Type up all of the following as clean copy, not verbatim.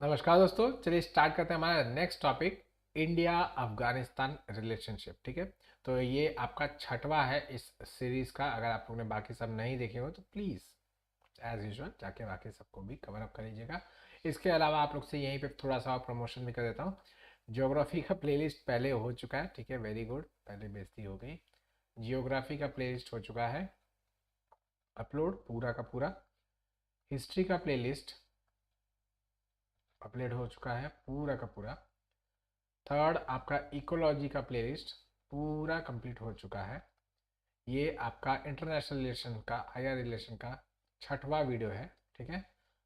नमस्कार दोस्तों, चलिए स्टार्ट करते हैं हमारा next topic. India Afghanistan relationship. ठीक है, तो ये आपका छठवां है इस सीरीज का। अगर आप लोगों ने बाकी सब नहीं देखे हो तो प्लीज़ एज यूजुअल जाके बाकी सबको भी कवर अप कर लीजिएगा। इसके अलावा आप लोग से यहीं पे थोड़ा सा प्रमोशन भी कर देता हूँ। ज्योग्राफी का प्लेलिस्ट पहले हो चुका है, ठीक है, वेरी गुड, पहले बेइज्जती हो गई। जियोग्राफी का प्लेलिस्ट हो चुका है अपलोड पूरा का पूरा। हिस्ट्री का प्लेलिस्ट अपलोड हो चुका है पूरा का पूरा। थर्ड आपका इकोलॉजी का प्लेलिस्ट पूरा कंप्लीट हो चुका है। ये आपका इंटरनेशनल रिलेशन का, हायर रिलेशन का छठवां वीडियो है। ठीक है,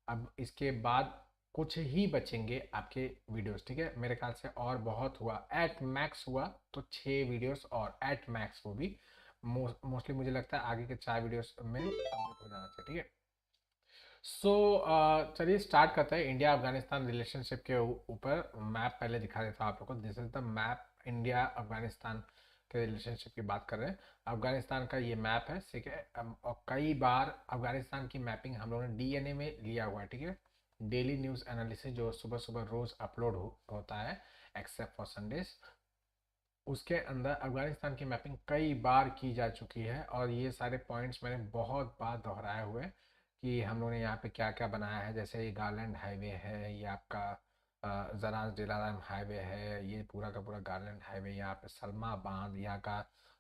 अब इसके बाद कुछ ही बचेंगे आपके वीडियोस। ठीक है, मेरे ख्याल से और बहुत हुआ, एट मैक्स हुआ तो 6 वीडियोस, और एट मैक्स वो भी मोस्टली मुझे लगता है आगे के 4 वीडियोस में कंप्लीट हो जाना चाहिए। ठीक है, सो चलिए स्टार्ट करते हैं। इंडिया अफगानिस्तान रिलेशनशिप के ऊपर मैप पहले दिखा देता हूँ आप लोगों को। This is the map. India Afghanistan के रिलेशनशिप की बात कर रहे हैं। अफगानिस्तान का ये मैप है, ठीक है। और कई बार अफगानिस्तान की मैपिंग हम लोगों ने डीएनए में लिया हुआ है। ठीक है, डेली न्यूज़ एनालिसिस जो सुबह सुबह रोज अपलोड होता है एक्सेप्ट फॉर संडेज, उसके अंदर अफगानिस्तान की मैपिंग कई बार की जा चुकी है। और ये सारे पॉइंट्स मैंने बहुत बार दोहराए हुए हैं कि हम लोगों ने यहाँ पे क्या क्या बनाया है। जैसे ये गार्लैंड हाईवे है, ये आपका जराज दिलाराम हाईवे है, ये पूरा का पूरा गार्लैंड हाईवे। यहाँ पे सलमा बांध, यहाँ का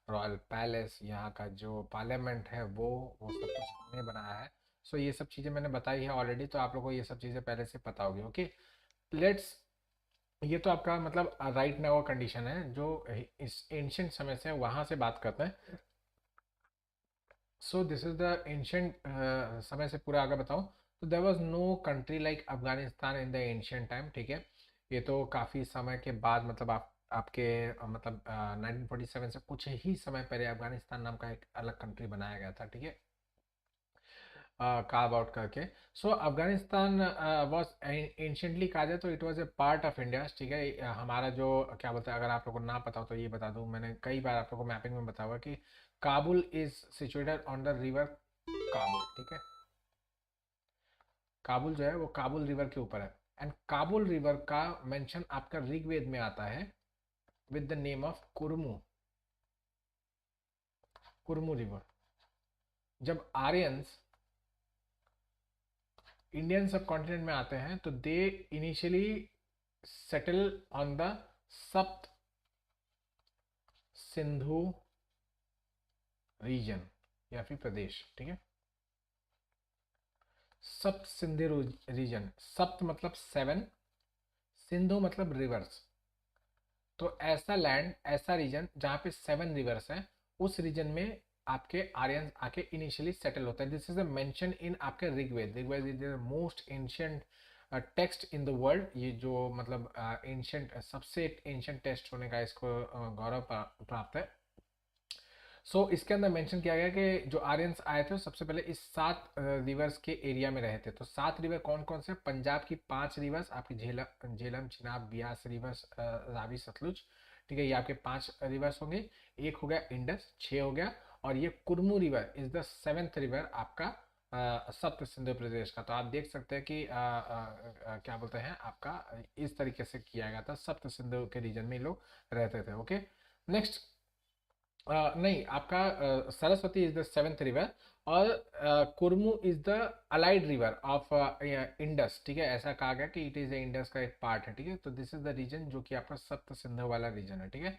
रॉयल पैलेस, यहाँ का जो पार्लियामेंट है वो सब कुछ हमने बनाया है। सो ये सब चीज़ें मैंने बताई है ऑलरेडी, तो आप लोगों को ये सब चीज़ें पहले से पता होगी। ओके, लेट्स, ये तो आपका मतलब राइट नाउ कंडीशन है जो इस एंशियंट समय से वहां से बात करते हैं। So this is the ancient समय से पूरा आगे बताऊं तो there was no country like Afghanistan in the ancient time. ठीक है, ये तो काफ़ी समय के बाद, मतलब आप आपके मतलब 1947 से कुछ ही समय पहले अफगानिस्तान नाम का एक अलग कंट्री बनाया गया था। ठीक है, कार्व आउट करके। सो अफगानिस्तान वॉज एंशंटली कहा जाए तो it was a part of India. ठीक है, हमारा जो क्या बोलते हैं, अगर आप लोगों को ना पता हो तो ये बता दूं, मैंने कई बार आप लोगों को मैपिंग में बताया हुआ कि Kabul is situated on the river Kabul. ठीक है, काबुल जो है वो काबुल रिवर के ऊपर है। एंड काबुल रिवर का मेंशन आपका ऋग्वेद में आता है with the name of Kurmu, Kurmu river. जब आर्यंस इंडियन सब कॉन्टिनेंट में आते हैं तो they initially settle on the Sapt Sindhu reason या फिर प्रदेश। ठीक है, सप्त सिंधु रीजन, सप्त मतलब 7, सिंधु मतलब रिवर्स। तो ऐसा लैंड, ऐसा रीजन जहाँ पे 7 रिवर्स हैं, उस रीजन में आपके आर्यन आके इनिशियली सेटल होता है। This is a mention in आपके Rigveda. Rigveda is the most ancient text in the world. ये जो मतलब एंशियंट, सबसे एंशियंट टेक्स्ट होने का इसको गौरव प्राप्त है। इसके अंदर मेंशन किया गया कि जो आर्यंस आए थे सबसे पहले इस 7 रिवर्स के एरिया में रहे थे। तो 7 रिवर कौन कौन से? पंजाब की 5 रिवर्स, आपकी झेलम, झेलम, चिनाब, ब्यास रिवर्स, रावी, सतलुज। ठीक है, ये आपके 5 रिवर्स होंगे। एक हो गया इंडस, 6 हो गया। और ये कुरमू river is the 7th river आपका सप्त सिंधु प्रदेश का। तो आप देख सकते हैं कि क्या बोलते हैं आपका, इस तरीके से किया गया था। सप्त सिंधु के रीजन में लोग रहते थे। ओके, नेक्स्ट, नहीं, आपका Saraswati is the 7th river, और कुरमू is the allied river of Indus. ठीक है, ऐसा कहा गया कि इट इज इंडस का एक पार्ट है। ठीक है, तो दिस इज द रीजन जो कि आपका सप्त सिंधु वाला रीजन है। ठीक है,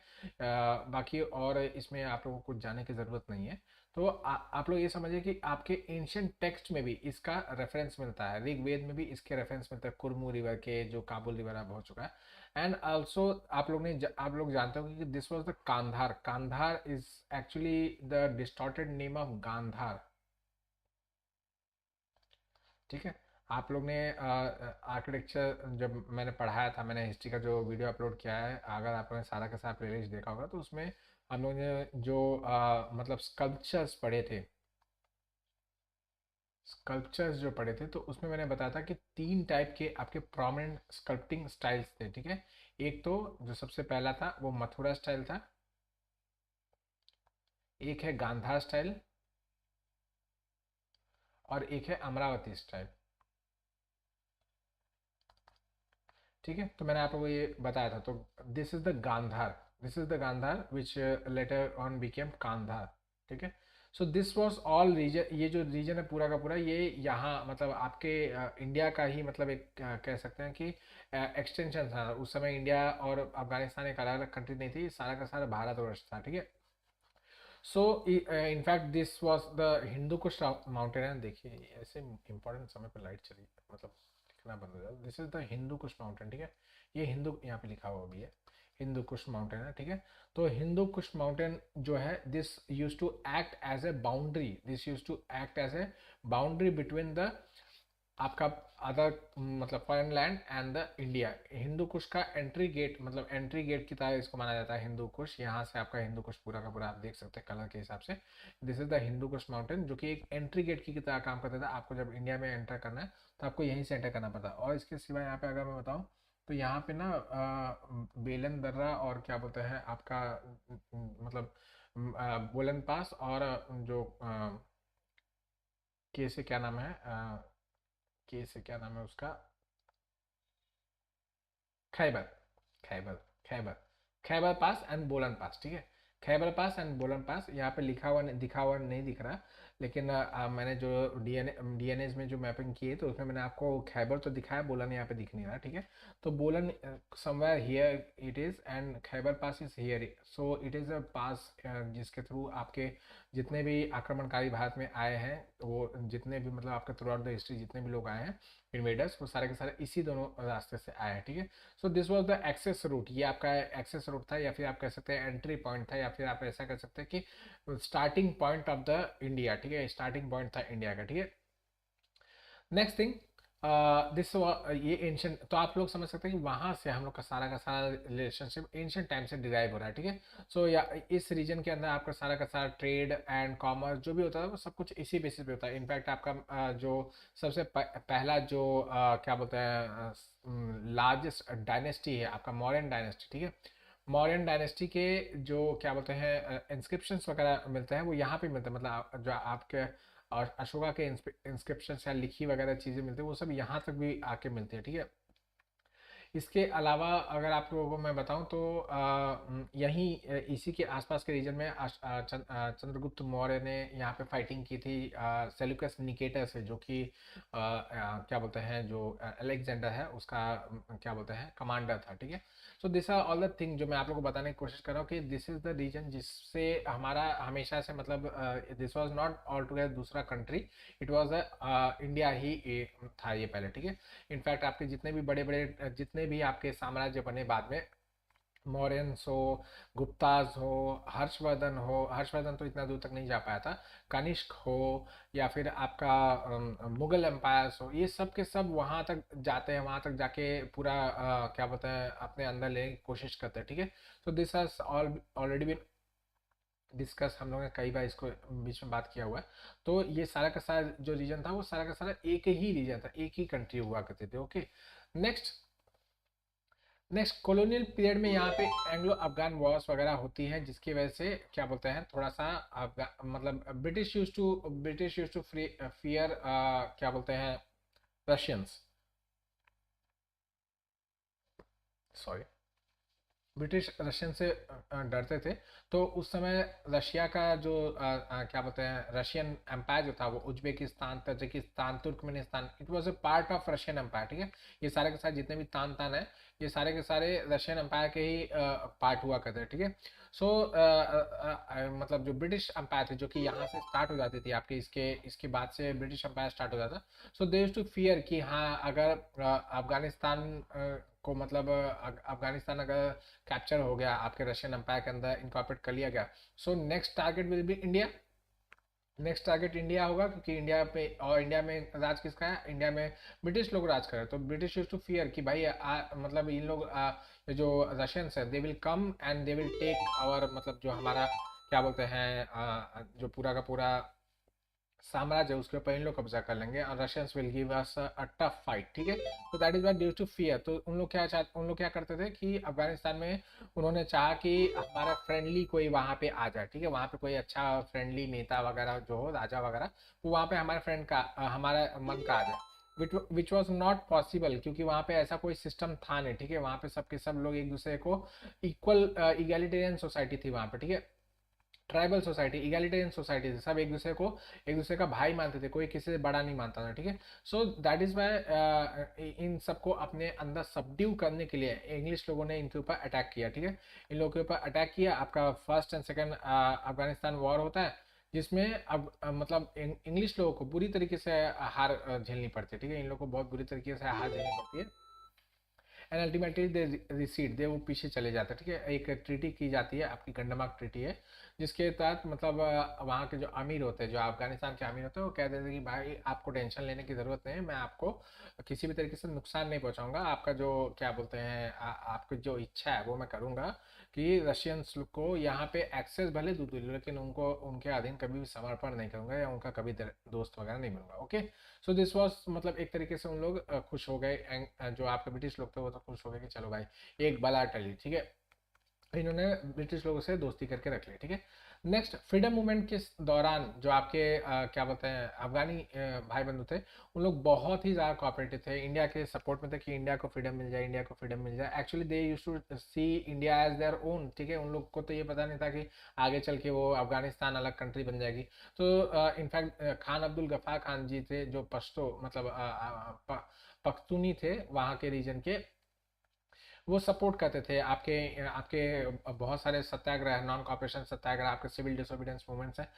बाकी और इसमें आप लोगों को कुछ जाने की जरूरत नहीं है। तो आप लोग ये समझिए कि आपके एंशियंट टेक्स्ट में भी इसका रेफरेंस मिलता है। ऋग्वेद में भी इसके रेफरेंस मिलता है, कुरमू रिवर के, जो काबुल रिवर अब हो चुका है। एंड ऑल्सो आप लोग जानते हो कि this was the Kandhar. Kandhar is actually the distorted name of Gandhar. ठीक है, आप लोग ने आर्किटेक्चर जब मैंने पढ़ाया था, मैंने हिस्ट्री का जो वीडियो अपलोड किया है, अगर आप लोगों ने सारा का सारा प्लेलिस्ट देखा होगा तो उसमें हम लोग ने जो मतलब स्कल्पचर्स पढ़े थे, स्कल्पचर्स जो पढ़े थे, तो उसमें मैंने बताया था कि 3 टाइप के आपके प्रोमिनेंट स्कल्पटिंग स्टाइल्स थे। ठीक है, एक तो जो सबसे पहला था वो मथुरा स्टाइल था, एक है गांधार स्टाइल, और एक है अमरावती स्टाइल। ठीक है, तो मैंने आपको ये बताया था। तो this is the Gandhar, this is the Gandhar which later on became Kandhar. ठीक है, so this was all region, ये जो रीजन है पूरा का पूरा, ये यहाँ मतलब आपके इंडिया का ही मतलब एक कह सकते हैं कि एक्सटेंशन था। उस समय इंडिया और अफगानिस्तान एक अलग अलग कंट्री नहीं थी, सारा का सारा भारतवर्ष था। ठीक है, so in fact this was the Hindu Kush mountain है। देखिए ऐसे इंपॉर्टेंट समय पर लाइट चली मतलब दिखना बंद हो जाता। This is the Hindu Kush mountain. ठीक है, ये हिंदू यहाँ पे लिखा हुआ भी है, हिंदू कुश माउंटेन है। ठीक है, तो हिंदू कुश माउंटेन जो है, this use to act as a boundary, this use to act as a boundary between the आपका अदर मतलब foreign land and the India. Hindu Kush का एंट्री गेट, मतलब एंट्री गेट की तरह इसको माना जाता है हिंदू कुश। यहाँ से आपका हिंदू कुश पूरा का पूरा आप देख सकते हैं कलर के हिसाब से। This is the Hindu Kush mountain, जो कि एक एंट्री गेट की तरह काम करता था। आपको जब इंडिया में एंटर करना है तो आपको यहीं से एंटर करना पड़ता है। और इसके सिवा यहाँ पे अगर मैं बताऊँ तो यहाँ पे ना बेलन दर्रा और क्या बोलते हैं आपका मतलब बोलन पास और जो के से क्या नाम है, के से क्या नाम है उसका, खैबर, खैबर, खैबर, खैबर पास एंड बोलन पास। ठीक है, खैबर पास एंड बोलन पास यहाँ पे लिखा हुआ दिखा हुआ नहीं दिख रहा, लेकिन मैंने जो डीएनएस में जो मैपिंग की है तो उसमें मैंने आपको खैबर तो दिखाया, बोलन यहाँ पे दिख नहीं रहा। ठीक है, तो Bolan somewhere here it is and Khyber pass is here, so it is a pass जिसके थ्रू आपके जितने भी आक्रमणकारी भारत में आए हैं, वो जितने भी मतलब आपके थ्रू आउट द हिस्ट्री जितने भी लोग आए हैं इन्वेडर्स, वो सारे के सारे इसी दोनों रास्ते से आए हैं। ठीक है, so this was the access route, ये आपका एक्सेस रूट था, या फिर आप कह सकते हैं एंट्री पॉइंट था, या फिर आप ऐसा कह सकते हैं कि starting point of the India. ठीक है, स्टार्टिंग पॉइंट था इंडिया का। ठीक है, नेक्स्ट थिंग दिस ये एंशियंट, तो आप लोग समझ सकते हैं कि वहाँ से हम लोग का सारा रिलेशनशिप एंशियंट टाइम से डिराइव हो रहा है। ठीक है, सो या इस रीजन के अंदर आपका सारा का सारा ट्रेड एंड कॉमर्स जो भी होता है वो सब कुछ इसी बेसिस पे होता है। इनफैक्ट आपका जो सबसे पहला जो क्या बोलते हैं लार्जेस्ट डायनेस्टी है आपका मौर्यन डायनेस्टी। ठीक है, मौर्यन डायनेस्टी के जो क्या बोलते हैं इंस्क्रिप्शंस वगैरह मिलते हैं वो यहाँ पे मिलते हैं, मतलब जो आपके और अशोका के इंस्क्रिप्शन या लिखी वगैरह चीज़ें मिलती है वो सब यहाँ तक भी आके मिलती है। ठीक है, इसके अलावा अगर आप लोगों को मैं बताऊं तो यहीं इसी के आसपास के रीजन में चंद्रगुप्त मौर्य ने यहाँ पे फाइटिंग की थी सेल्यूकस निकेटर से, जो कि क्या बोलते हैं जो अलेक्जेंडर है उसका क्या बोलते हैं कमांडर था। ठीक है, so this are all the thing जो मैं आप लोगों को बताने की कोशिश कर रहा हूँ कि दिस इज द रीजन जिससे हमारा हमेशा से मतलब this was not all together दूसरा कंट्री, इट वाज इंडिया ही था ये पहले। ठीक है, इनफैक्ट आपके जितने भी बड़े बड़े जितने भी आपके साम्राज्य बने बाद में, मौर्यंस हो, गुप्ताज हो, हर्षवर्धन हो, हर्षवर्धन तो इतना दूर तक नहीं जा पाया था, कनिष्क हो, या फिर आपका मुगल एम्पायर्स हो, ये सब के सब वहाँ तक जाते हैं, वहाँ तक जाके पूरा क्या बोलते हैं अपने अंदर लेने की कोशिश करते हैं। ठीक है, so this has already been discuss, हम लोगों ने कई बार इसको बीच में बात किया हुआ है। तो ये सारा का सारा जो रीजन था वो सारा का सारा एक ही रीजन था, एक ही कंट्री हुआ करते थे। Okay, next next colonial period में यहाँ पे एंग्लो अफगान वॉर्स वगैरह होती हैं, जिसकी वजह से क्या बोलते हैं थोड़ा सा मतलब ब्रिटिश यूज टू फियर क्या बोलते हैं रशियंस, सॉरी, ब्रिटिश रशियन से डरते थे। तो उस समय रशिया का जो क्या बोलते हैं रशियन एम्पायर जो था वो Uzbekistan, Tajikistan, Turkmenistan, it was a part of Russian empire. ठीक है, ये सारे के सारे जितने भी तान तान है ये सारे के सारे रशियन एम्पायर के ही पार्ट हुआ करते हैं। ठीक है, सो मतलब जो ब्रिटिश एम्पायर थे जो कि यहाँ से स्टार्ट हो जाती थी आपके इसके इसके बाद से ब्रिटिश एम्पायर स्टार्ट हो जाता, सो दे यूज्ड टू फियर कि हाँ अगर अफगानिस्तान को मतलब अफगानिस्तान अगर कैप्चर हो गया आपके रशियन एम्पायर के अंदर इनकॉर्पोरेट कर लिया गया, so next target will be India, next target India होगा, क्योंकि इंडिया पे और इंडिया में राज किसका है, इंडिया में ब्रिटिश लोग राज कर रहे हैं। तो ब्रिटिश यूज टू फियर कि भाई मतलब इन लोग जो रशियंस है they will come and they will take our मतलब जो हमारा क्या बोलते हैं जो पूरा का पूरा साम्राज्य उसके ऊपर इन लोग कब्जा कर लेंगे और Russians will give us a tough fight. ठीक है, तो that is what due to fear. तो उन लोग क्या करते थे कि अफगानिस्तान में उन्होंने चाहा कि हमारा फ्रेंडली कोई वहाँ पे आ जाए। ठीक है, वहाँ पे कोई अच्छा फ्रेंडली नेता वगैरह जो हो राजा वगैरह वो वहाँ पे हमारे फ्रेंड का हमारा मन का आ जाए। विच वॉज नॉट पॉसिबल, क्योंकि वहाँ पे ऐसा कोई सिस्टम था नहीं, ठीक है। वहाँ पे सबके सब लोग एक दूसरे को इक्वल, इगैलिटेरियन सोसाइटी थी वहाँ पे, ठीक है। ट्राइबल सोसाइटी, इगैलिटेरियन सोसाइटी थी, सब एक दूसरे का भाई मानते थे, कोई किसी से बड़ा नहीं मानता था, ठीक है। सो दैट इज वाई इन सबको अपने अंदर सबड्यू करने के लिए इंग्लिश लोगों ने इनके ऊपर अटैक किया, ठीक है। इन लोगों के ऊपर अटैक किया। आपका first and second Afghanistan war होता है, जिसमें अब मतलब इंग्लिश लोगों को बुरी तरीके से हार झेलनी पड़ती है, ठीक है। इन लोगों को बहुत बुरी तरीके से हार झेलनी पड़ती है। एंड अल्टीमेटली दे रिसीड, दे वो पीछे चले जाते हैं, ठीक है। एक ट्रीटी की जाती है, आपकी गंडमार्क ट्रीटी है, जिसके तहत मतलब वहाँ के जो अमीर होते हैं, जो अफगानिस्तान के अमीर होते हैं, वो कह देते हैं कि भाई आपको टेंशन लेने की ज़रूरत नहीं है, मैं आपको किसी भी तरीके से नुकसान नहीं पहुँचाऊंगा, आपका जो क्या बोलते हैं आपकी जो इच्छा है वो मैं करूँगा कि रशियंस को यहाँ पे एक्सेस भले दूँ, लेकिन उनको उनके अधीन कभी भी समर्पण नहीं करूँगा, या उनका कभी दोस्त वगैरह नहीं बनूंगा, ओके। सो दिस वॉज मतलब एक तरीके से उन लोग खुश हो गए, जो आपके ब्रिटिश लोग थे वो तो खुश हो गए कि चलो भाई एक बला टली, ठीक है। इन्होंने ब्रिटिश लोगों से दोस्ती करके रख ली, ठीक है। नेक्स्ट, फ्रीडम मूवमेंट के दौरान जो आपके क्या बोलते हैं अफगानी भाई बंधु थे, उन लोग बहुत ही ज़्यादा कोऑपरेटिव थे, इंडिया के सपोर्ट में थे कि इंडिया को फ्रीडम मिल जाए, इंडिया को फ्रीडम मिल जाए। Actually they used to see India as their own, ठीक है। उन लोग को तो ये पता नहीं था कि आगे चल के वो अफगानिस्तान अलग कंट्री बन जाएगी। तो इनफैक्ट खान अब्दुल गफ्फार खान जी थे, जो पश्तो मतलब पख्तूनी थे वहाँ के रीजन के, वो सपोर्ट करते थे आपके आपके बहुत सारे सत्याग्रह, नॉन कॉपरेशन सत्याग्रह, आपके सिविल डिसोबीडियंस मूवमेंट्स हैं,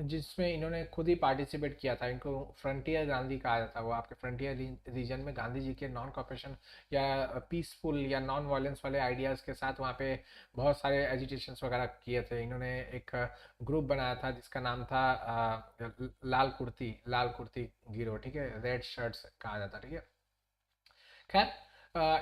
जिसमें इन्होंने खुद ही पार्टिसिपेट किया था। इनको फ्रंटियर गांधी कहा जाता है। वो आपके फ्रंटियर रीजन में गांधी जी के नॉन कॉपरेशन या पीसफुल या नॉन वायलेंस वाले आइडियाज़ के साथ वहाँ पे बहुत सारे एजिटेशंस वगैरह किए थे। इन्होंने एक ग्रुप बनाया था जिसका नाम था लाल कुर्ती गिरोह, ठीक है, रेड शर्ट्स कहा जाता, ठीक है। खैर,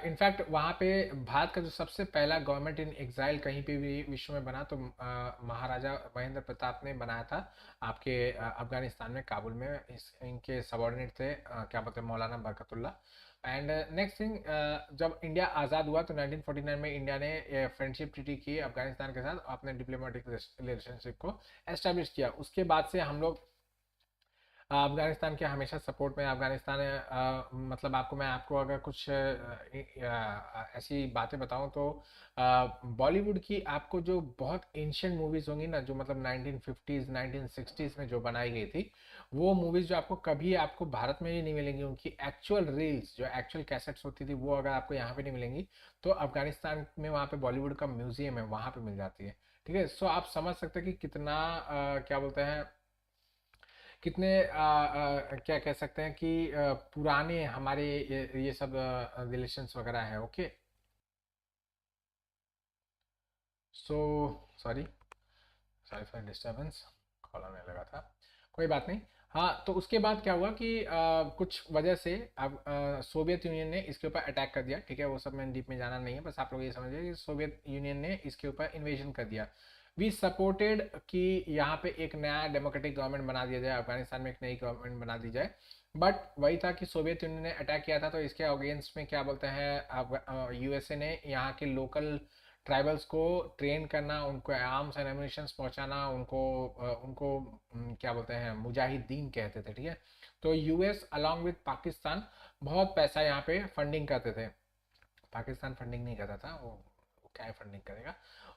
इनफैक्ट वहाँ पे भारत का जो सबसे पहला गवर्नमेंट इन एग्जाइल कहीं पे भी विश्व में बना, तो महाराजा महेंद्र प्रताप ने बनाया था आपके अफगानिस्तान में, काबुल में। इनके सबॉर्डिनेट थे क्या बोलते हैं, मौलाना बरकतुल्ला। एंड नेक्स्ट थिंग, जब इंडिया आज़ाद हुआ तो 1949 में इंडिया ने फ्रेंडशिप ट्रीटी की अफगानिस्तान के साथ, अपने डिप्लोमेटिक रिलेशनशिप को एस्टेब्लिश किया। उसके बाद से हम लोग अफगानिस्तान के हमेशा सपोर्ट में। अफगानिस्तान मतलब मैं आपको अगर कुछ ऐसी बातें बताऊं तो बॉलीवुड की आपको जो बहुत एंशियंट मूवीज होंगी ना, जो मतलब 1950s 1960s में जो बनाई गई थी, वो मूवीज जो आपको कभी आपको भारत में ही नहीं मिलेंगी। उनकी एक्चुअल रील्स, जो एक्चुअल कैसेट्स होती थी, वो अगर आपको यहाँ पे नहीं मिलेंगी, तो अफगानिस्तान में वहाँ पे बॉलीवुड का म्यूजियम है, वहाँ पे मिल जाती है, ठीक है। सो आप समझ सकते हैं कि कितना क्या बोलते हैं, कितने क्या कह सकते हैं कि पुराने हमारे ये सब रिलेशंस वगैरह है, okay. So sorry, sorry for disturbance, call आने लगा था, कोई बात नहीं। हाँ, तो उसके बाद क्या हुआ कि कुछ वजह से अब सोवियत यूनियन ने इसके ऊपर अटैक कर दिया, ठीक है। वो सब मैंने डीप में जाना नहीं है, बस आप लोग ये समझिए कि सोवियत यूनियन ने इसके ऊपर इन्वेजन कर दिया। वी सपोर्टेड कि यहाँ पे एक नया डेमोक्रेटिक गवर्नमेंट बना दिया जाए, अफगानिस्तान में एक नई गवर्नमेंट बना दी जाए। बट वही था कि सोवियत यूनियन ने अटैक किया था, तो इसके अगेंस्ट में क्या बोलते हैं यूएसए ने यहाँ के लोकल ट्राइबल्स को ट्रेन करना, उनको आर्म्स एंड एम्युनिशंस पहुंचाना, उनको क्या बोलते हैं मुजाहिदीन कहते थे, ठीक है। तो यूएस अलॉन्ग विद पाकिस्तान बहुत पैसा यहाँ पे फंडिंग करते थे। पाकिस्तान फंडिंग नहीं करता था, वो क्या फंडिंग करेगा,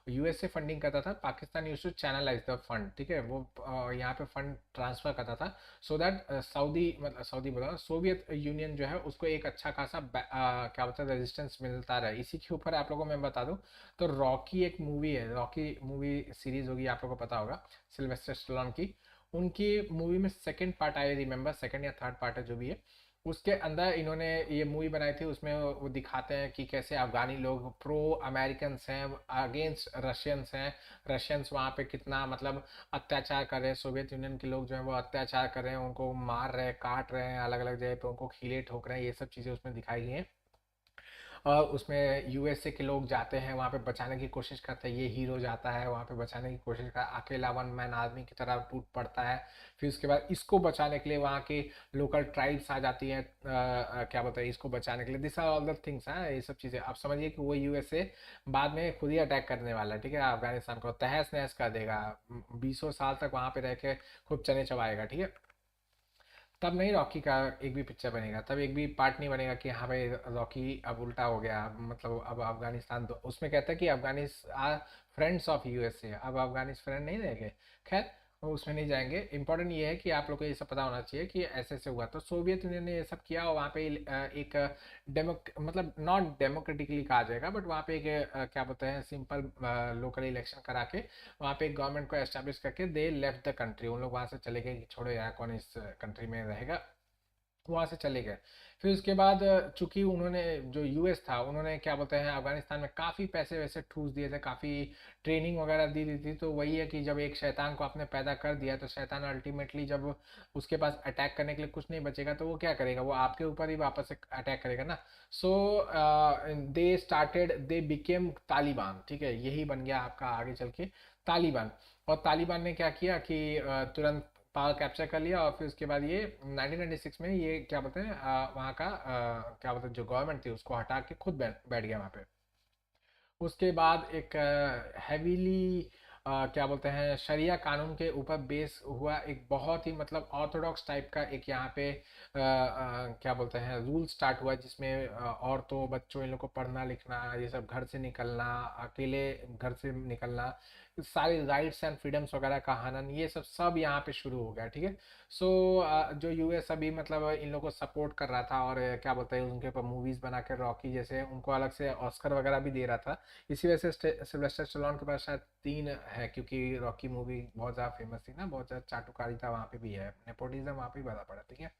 यूएसए फंडिंग करता था। Pakistan use to channelize the fund, ठीक है। वो यहाँ पे फंड ट्रांसफर करता था, सो दैट सऊदी, मतलब सऊदी बोला, सोवियत यूनियन जो है उसको एक अच्छा खासा क्या बोलते हैं रेजिस्टेंस मिलता रहा। इसी के ऊपर आप लोगों को मैं बता दूं, तो रॉकी एक मूवी है, रॉकी मूवी सीरीज होगी, आप लोगों को पता होगा, सिल्वेस्टर स्टैलोन की। उनकी मूवी में second part, I remember second या थर्ड पार्ट है जो भी है, उसके अंदर इन्होंने ये मूवी बनाई थी। उसमें वो दिखाते हैं कि कैसे अफगानी लोग प्रो अमेरिकन हैं, अगेंस्ट रशियंस हैं। रशियंस वहाँ पे कितना मतलब अत्याचार कर रहे हैं, सोवियत यूनियन के लोग जो हैं वो अत्याचार कर रहे हैं, उनको मार रहे हैं, काट रहे हैं, अलग अलग जगह पे उनको खीले ठोक रहे हैं। ये सब चीज़ें उसमें दिखाई गई हैं। और उसमें यूएसए के लोग जाते हैं वहाँ पे, बचाने की कोशिश करते हैं। ये हीरो जाता है वहाँ पे बचाने की कोशिश कर, अकेला वन मैन आर्मी की तरह टूट पड़ता है। फिर उसके बाद इसको बचाने के लिए वहाँ की लोकल ट्राइब्स आ जाती हैं, क्या बोलते हैं, इसको बचाने के लिए। This are all the things हैं, ये सब चीज़ें। आप समझिए कि वो यूएसए बाद में खुद ही अटैक करने वाला है, ठीक है, अफगानिस्तान को तहस नहस कर देगा, 20 साल तक वहाँ पे रह के खूब चने चबाएगा, ठीक है। तब नहीं रॉकी का एक भी पिक्चर बनेगा, तब एक भी पार्ट नहीं बनेगा कि हाँ भाई रॉकी अब उल्टा हो गया, मतलब अब अफगानिस्तान उसमें कहता है कि अफगानिस्तान फ्रेंड्स ऑफ यूएसए, अब अफगानिस्तान फ्रेंड नहीं रहेंगे। खैर वो उसमें नहीं जाएंगे। इंपॉर्टेंट ये है कि आप लोग को ये सब पता होना चाहिए कि ऐसे ऐसे हुआ। तो सोवियत यूनियन ने ये सब किया और वहाँ पे एक मतलब नॉट डेमोक्रेटिकली कहा जाएगा, बट वहाँ पे एक क्या बोलते हैं सिंपल लोकल इलेक्शन करा के वहाँ पे एक गवर्नमेंट को एस्टेब्लिश करके दे लेफ्ट द कंट्री, उन लोग वहाँ से चले गए कि छोड़ो यार कौन इस कंट्री में रहेगा, वहाँ से चले गए। फिर उसके बाद चूंकि उन्होंने जो यूएस था उन्होंने क्या बोलते हैं अफगानिस्तान में काफ़ी पैसे वैसे ठूस दिए थे, काफ़ी ट्रेनिंग वगैरह दी दी थी। तो वही है कि जब एक शैतान को आपने पैदा कर दिया तो शैतान अल्टीमेटली जब उसके पास अटैक करने के लिए कुछ नहीं बचेगा तो वो क्या करेगा, वो आपके ऊपर ही वापस से अटैक करेगा ना। So they started they became Taliban, ठीक है, यही बन गया आपका आगे चल के तालिबान। और तालिबान ने क्या किया कि तुरंत पावर कैप्चर कर लिया और फिर उसके बाद ये 1996 में ये क्या बोलते हैं वहाँ का क्या बोलते हैं जो गवर्नमेंट थी उसको हटा के खुद बैठ गया वहाँ पे। उसके बाद एक हैवीली क्या बोलते हैं शरिया कानून के ऊपर बेस हुआ एक बहुत ही मतलब ऑर्थोडॉक्स टाइप का एक यहाँ पे क्या बोलते हैं रूल स्टार्ट हुआ, जिसमें औरतों बच्चों इन लोग को पढ़ना लिखना, ये सब घर से निकलना, अकेले घर से निकलना, सारे राइट्स एंड फ्रीडम्स वगैरह का हनन, ये सब सब यहाँ पे शुरू हो गया। ठीक है। सो जो यूएस अभी मतलब इन लोगों को सपोर्ट कर रहा था और क्या बोलते हैं उनके ऊपर मूवीज बना के रॉकी जैसे उनको अलग से ऑस्कर वगैरह भी दे रहा था। इसी वजह से सिल्वेस्टर स्टेलोन के पास शायद 3 है, क्योंकि रॉकी मूवी बहुत ज़्यादा फेमस थी ना, बहुत ज़्यादा चाटुकारिता वहाँ पे भी है, नेपोटिज्म वहाँ पे भी भरा पड़ा। ठीक है,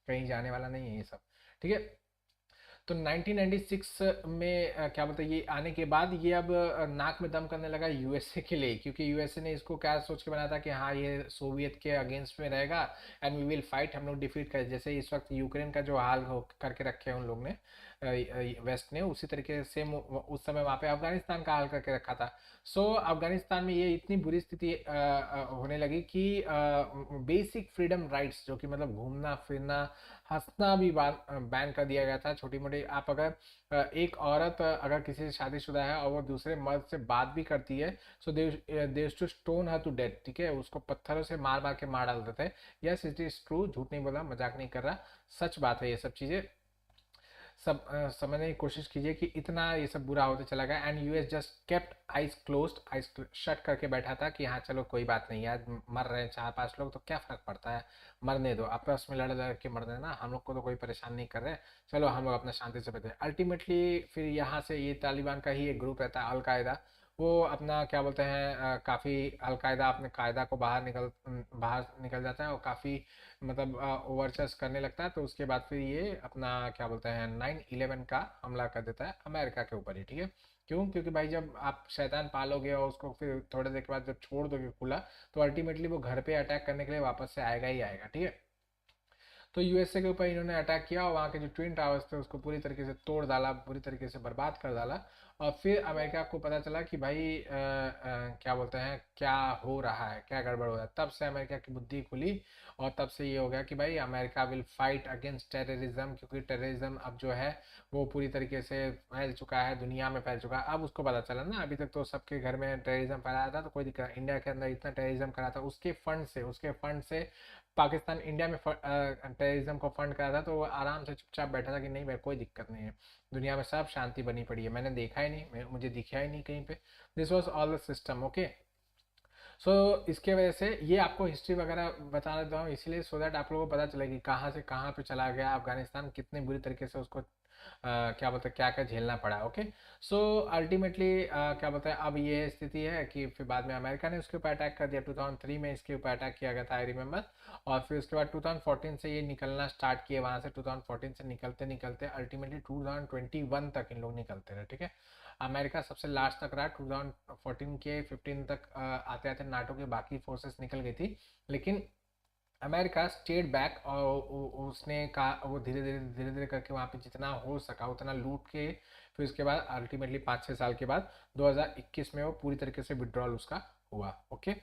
कहीं जाने वाला नहीं है ये सब। ठीक है। तो 1996 में क्या बोलते हैं ये आने के बाद ये अब नाक में दम करने लगा यूएसए के लिए, क्योंकि यूएसए ने इसको क्या सोच के बनाया था कि हाँ ये सोवियत के अगेंस्ट में रहेगा एंड वी विल फाइट, हम लोग डिफीट कर, जैसे इस वक्त यूक्रेन का जो हाल हो करके रखे हैं उन लोग ने वेस्ट ने, उसी तरीके से उस समय वहाँ पे अफगानिस्तान का हाल करके रखा था। सो अफगानिस्तान में ये इतनी बुरी स्थिति होने लगी कि बेसिक फ्रीडम राइट्स जो कि मतलब घूमना फिरना हंसना भी बैन कर दिया गया था। छोटी मोटी आप अगर एक औरत अगर किसी से शादीशुदा है और वो दूसरे मर्द से बात भी करती है, so they to stone her to death. ठीक है, उसको पत्थरों से मार मार के मार डालते थे। यस इट इज ट्रू, झूठ नहीं बोला, मजाक नहीं कर रहा, सच बात है ये सब चीज़ें। सब समझने की कोशिश कीजिए कि इतना ये सब बुरा होते चला गया and US just kept eyes closed, eyes shut करके बैठा था कि हाँ चलो कोई बात नहीं यार, मर रहे हैं 4-5 लोग तो क्या फर्क पड़ता है, मरने दो, आपस में लड़ लड़ के मर देना, हम लोग को तो कोई परेशान नहीं कर रहे, चलो हम लोग अपना शांति से बैठे। अल्टीमेटली फिर यहाँ से ये तालिबान का ही एक ग्रुप रहता है अलकायदा, वो अपना क्या बोलते हैं काफ़ी अलकायदा अपने कायदा को बाहर निकल जाता है और काफ़ी मतलब ओवरचर्च करने लगता है। तो उसके बाद फिर ये अपना क्या बोलते हैं 9/11 का हमला कर देता है अमेरिका के ऊपर ही। ठीक है, क्यों? क्योंकि भाई जब आप शैतान पालोगे और उसको फिर थोड़ी देर के बाद जब छोड़ दोगे खुला, तो अल्टीमेटली वो घर पे अटैक करने के लिए वापस से आएगा ही आएगा। ठीक है। तो यूएसए के ऊपर इन्होंने अटैक किया और वहाँ के जो ट्विन टावर्स थे उसको पूरी तरीके से तोड़ डाला, पूरी तरीके से बर्बाद कर डाला। और फिर अमेरिका को पता चला कि भाई क्या बोलते हैं क्या हो रहा है, क्या गड़बड़ हो रहा है, तब से अमेरिका की बुद्धि खुली और तब से ये हो गया कि भाई America will fight against terrorism, क्योंकि टेररिज्म अब जो है वो पूरी तरीके से फैल चुका है, दुनिया में फैल चुका है। अब उसको पता चला ना, अभी तक तो सबके घर में टेररिज्म फैलाया था तो कोई दिक्कत नहीं। इंडिया के अंदर इतना टेररिज्म करा था, उसके फंड से पाकिस्तान इंडिया में टेररिज्म को फंड करा था, तो वो आराम से चुपचाप बैठा था कि नहीं भाई कोई दिक्कत नहीं है, दुनिया में सब शांति बनी पड़ी है, मैंने देखा ही नहीं, मुझे दिखा ही नहीं कहीं पे। This was all the system. Okay. So इसके वजह से ये आपको हिस्ट्री वगैरह बता देता हूँ इसलिए सो दैट आप लोगों को पता चले कि कहाँ से कहाँ पे चला गया अफगानिस्तान, कितने बुरी तरीके से उसको क्या बोलते हैं क्या क्या झेलना पड़ा। ओके। सो अल्टीमेटली क्या बोलते हैं अब ये स्थिति है कि फिर बाद में अमेरिका ने उसके ऊपर अटैक कर दिया, 2003 में इसके ऊपर अटैक किया गया था आई रिमेम्बर। और फिर उसके बाद 2014 से ये निकलना स्टार्ट किए वहाँ से, 2014 से निकलते निकलते अल्टीमेटली 2021 तक इन लोग निकलते रहे। ठीक है, अमेरिका सबसे लास्ट तक रहा, 2014 के 15 तक आते आते नाटो की बाकी फोर्सेस निकल गई थी, लेकिन अमेरिका स्टेट बैक और उसने कहा वो धीरे धीरे करके वहाँ पे जितना हो सका उतना लूट के फिर उसके बाद अल्टीमेटली 5-6 साल के बाद 2021 में वो पूरी तरीके से विड्रॉल उसका हुआ। ओके।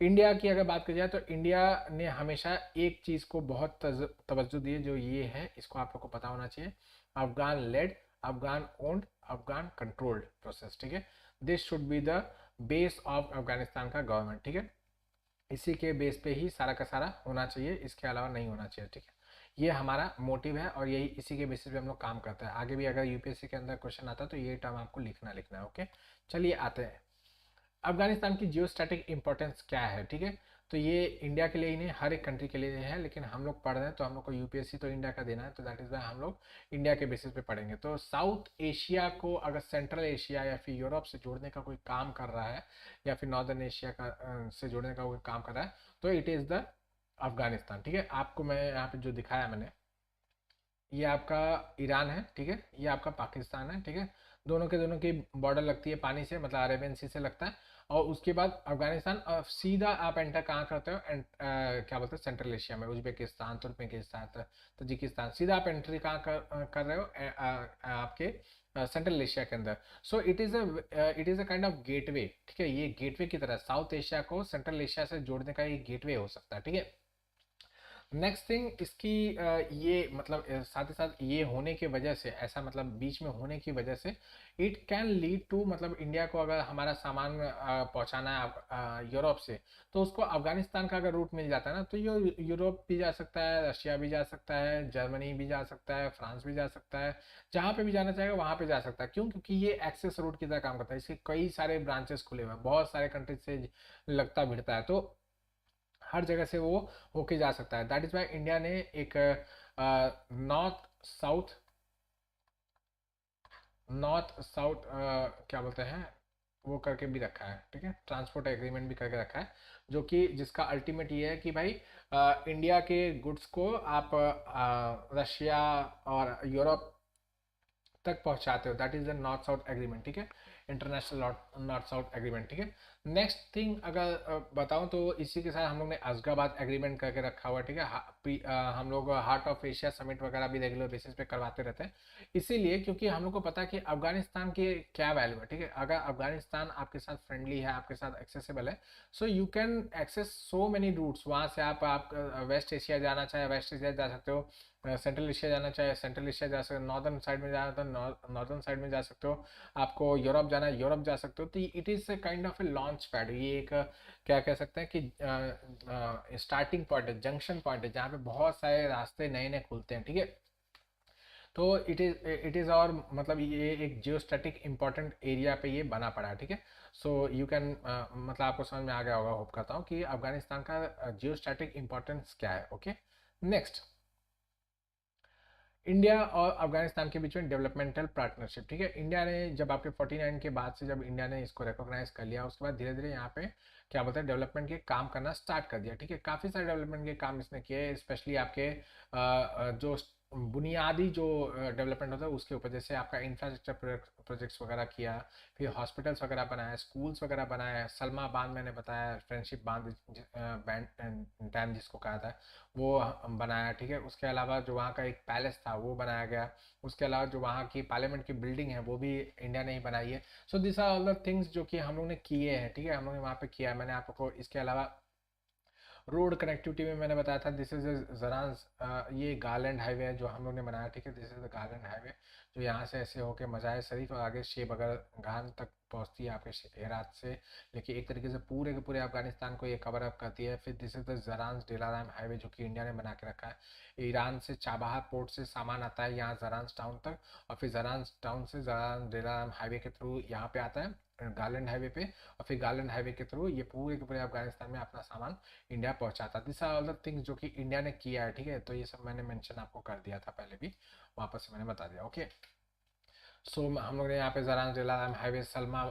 इंडिया की अगर बात की जाए तो इंडिया ने हमेशा एक चीज़ को बहुत तवज्जो दी है, जो ये है, इसको आप लोग को पता होना चाहिए, Afghan led, Afghan owned, Afghan controlled process. ठीक है, this should be the base of Afghanistan का गवर्नमेंट। ठीक है। इसी के बेस पे ही सारा का सारा होना चाहिए, इसके अलावा नहीं होना चाहिए, ठीक है। ये हमारा मोटिव है और यही इसी के बेसिस पे हम लोग काम करते हैं। आगे भी अगर यूपीएससी के अंदर क्वेश्चन आता है तो ये टर्म आपको लिखना है, ओके। चलिए आते हैं, अफगानिस्तान की जियो स्टैटिक इंपॉर्टेंस क्या है, ठीक है। तो ये इंडिया के लिए ही नहीं, हर एक कंट्री के लिए है, लेकिन हम लोग पढ़ रहे हैं तो हम लोग को यूपीएससी तो इंडिया का देना है, तो दैट इज वाई हम लोग इंडिया के बेसिस पे पढ़ेंगे। तो साउथ एशिया को अगर सेंट्रल एशिया या फिर यूरोप से जोड़ने का कोई काम कर रहा है, या फिर नॉर्दर्न एशिया का से जोड़ने का कोई काम कर रहा है, तो इट इज़ द अफगानिस्तान, ठीक है। आपको मैं यहाँ पे जो दिखाया मैंने, ये आपका ईरान है, ठीक है, ये आपका पाकिस्तान है, ठीक है। दोनों की बॉर्डर लगती है पानी से, मतलब अरेबियन सी से लगता है। और उसके बाद अफगानिस्तान, सीधा आप एंटर कहाँ करते हो, क्या बोलते हैं, सेंट्रल एशिया में, उज्बेकिस्तान, तुर्कमेनिस्तान, तजिकिस्तान, सीधा आप एंट्री कहाँ कर रहे हो, आपके सेंट्रल एशिया के अंदर। So it is a kind of gateway, ठीक है। ये गेटवे की तरह साउथ एशिया को सेंट्रल एशिया से जोड़ने का ये गेटवे हो सकता है, ठीक है। नेक्स्ट थिंग इसकी ये मतलब साथ ही साथ ये होने की वजह से, ऐसा मतलब बीच में होने की वजह से, इट कैन लीड टू, मतलब इंडिया को अगर हमारा सामान पहुंचाना है यूरोप से, तो उसको अफगानिस्तान का अगर रूट मिल जाता है ना, तो ये यूरोप भी जा सकता है, रशिया भी जा सकता है, जर्मनी भी जा सकता है, फ्रांस भी जा सकता है, जहाँ पे भी जाना चाहेगा वहाँ पे जा सकता है। क्यों? क्योंकि ये एक्सेस रूट की तरह काम करता है, इसके कई सारे ब्रांचेस खुले हुए हैं, बहुत सारे कंट्रीज से लगता भिड़ता है, तो हर जगह से वो होके जा सकता है। दैट इज वाई इंडिया ने एक नॉर्थ साउथ नॉर्थ साउथ क्या बोलते हैं, वो करके भी रखा है, ठीक है, ट्रांसपोर्ट एग्रीमेंट भी करके रखा है, जो कि जिसका अल्टीमेट ये है कि भाई इंडिया के गुड्स को आप रशिया और यूरोप तक पहुंचाते हो। That is the north south agreement, ठीक है, इंटरनेशनल नॉर्थ साउथ एग्रीमेंट, ठीक है। नेक्स्ट थिंग अगर बताऊं तो इसी के साथ हम लोग ने अशगाबाद एग्रीमेंट करके रखा हुआ है, ठीक है। हम लोग हार्ट ऑफ एशिया समिट वगैरह भी रेगुलर बेसिस पे करवाते रहते हैं, इसीलिए क्योंकि हम लोग को पता है कि अफगानिस्तान की क्या वैल्यू है, ठीक है। अगर अफगानिस्तान आपके साथ फ्रेंडली है, आपके साथ एक्सेसिबल है, so you can access so many routes, वहाँ से आप वेस्ट एशिया जाना चाहे वेस्ट एशिया जा सकते हो, सेंट्रल एशिया जाना चाहे सेंट्रल एशिया जा सकते हो, नॉर्दर्न साइड में जाना तो नॉर्दर्न साइड में जा सकते हो, आपको यूरोप जाना है यूरोप जा सकते हो। तो it is a kind of A launch pad, ये एक क्या कह सकते हैं कि स्टार्टिंग पॉइंट है, जंक्शन पॉइंट है, जहाँ पे बहुत सारे रास्ते नए नए खुलते हैं, ठीक है। तो इट इज़ और मतलब ये एक जियोस्टैटिक इंपॉर्टेंट एरिया पे ये बना पड़ा है, ठीक है। सो यू कैन मतलब आपको समझ में आ गया होगा, होप करता हूँ कि अफगानिस्तान का जियोस्टैटिक इंपॉर्टेंस क्या है, ओके। नेक्स्ट, इंडिया और अफगानिस्तान के बीच में डेवलपमेंटल पार्टनरशिप, ठीक है। इंडिया ने जब आपके 49 के बाद से जब इंडिया ने इसको रिकॉग्नाइज कर लिया, उसके बाद धीरे धीरे यहाँ पे क्या बोलते हैं डेवलपमेंट के काम करना स्टार्ट कर दिया, ठीक है। काफ़ी सारे डेवलपमेंट के काम इसने किए, स्पेशली आपके जो बुनियादी जो डेवलपमेंट होता है उसके ऊपर, जैसे आपका इंफ्रास्ट्रक्चर प्रोजेक्ट्स वगैरह किया, फिर हॉस्पिटल्स वगैरह बनाया, स्कूल्स वगैरह बनाया, सलमा बांध मैंने बताया, फ्रेंडशिप बांध बैंड डैम जिसको कहा था, वो बनाया, ठीक है। उसके अलावा जो वहाँ का एक पैलेस था वो बनाया गया, उसके अलावा जो वहाँ की पार्लियामेंट की बिल्डिंग है वो भी इंडिया ने ही बनाई है। So this are all the things जो कि हम लोग ने किए हैं, ठीक है, हम लोग ने वहाँ पे किया है। मैंने आपको इसके अलावा रोड कनेक्टिविटी में मैंने बताया था, दिस इज जरान, ये गार्लैंड हाईवे है जो हम लोग ने बनाया, ठीक है, this is the garland highway, जो यहाँ से ऐसे होके मज़ार शरीफ और आगे शेब अगर घान तक पहुँचती है आपके हेरात से, लेकिन एक तरीके से पूरे के पूरे अफगानिस्तान को ये कवर अप करती है। फिर this is the Zaranj Delaram highway, जो कि इंडिया ने बना के रखा है। ईरान से चाबहार पोर्ट से सामान आता है यहाँ जरान टाउन तक, और फिर जरान टाउन से जरान डेलाराम हाईवे के थ्रू यहाँ पे आता है गार्लैंड हाईवे पे, और फिर गार्लैंड हाईवे के थ्रू ये पूरे के पूरे अफगानिस्तान में अपना सामान इंडिया पहुंचाता। This are all the things जो कि इंडिया ने किया है, ठीक है। तो ये सब मैंने मेंशन आपको कर दिया था पहले भी, वापस से मैंने बता दिया, ओके। सो हम लोग ने यहाँ पे जरान जलाराम हाईवे, सलमा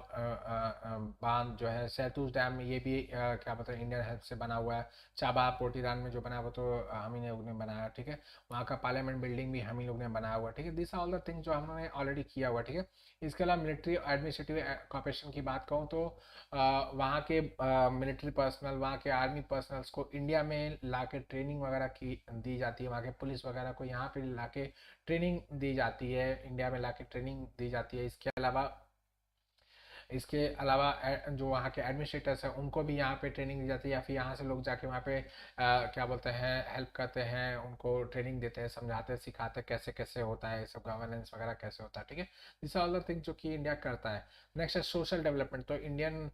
बांध जो है, सैतूस डैम, ये भी क्या बोलते हैं इंडियन हेल्प से बना हुआ है। चाबा पोर्ट ईरान में जो बना हुआ तो हम ही लोग ने बनाया, ठीक है। वहाँ का पार्लियामेंट बिल्डिंग भी हम ही लोग ने बनाया हुआ, ठीक है। दिस ऑल द थिंग जो हम लोगों ने ऑलरेडी किया हुआ, ठीक है। इसके अलावा मिलिट्री एडमिनिस्ट्रेटिव कॉपरेशन की बात कहूँ तो वहाँ के मिलिट्री पर्सनल, वहाँ के आर्मी पर्सनल्स को इंडिया में ला के ट्रेनिंग वगैरह की दी जाती है, वहाँ के पुलिस वगैरह को यहाँ पे ला के ट्रेनिंग दी जाती है, इंडिया में ला के ट्रेनिंग दी जाती है। इसके अलावा इसके अलावा जो वहाँ के एडमिनिस्ट्रेटर्स हैं उनको भी यहाँ पे ट्रेनिंग दी जाती है, या फिर यहाँ से लोग जाके वहाँ पे क्या बोलते हैं हेल्प करते हैं, उनको ट्रेनिंग देते हैं, समझाते हैं, सिखाते हैं कैसे कैसे होता है ये सब, गवर्नेंस वगैरह कैसे होता है, ठीक है। This are all the things जो कि इंडिया करता है। नेक्स्ट है सोशल डेवलपमेंट। तो इंडियन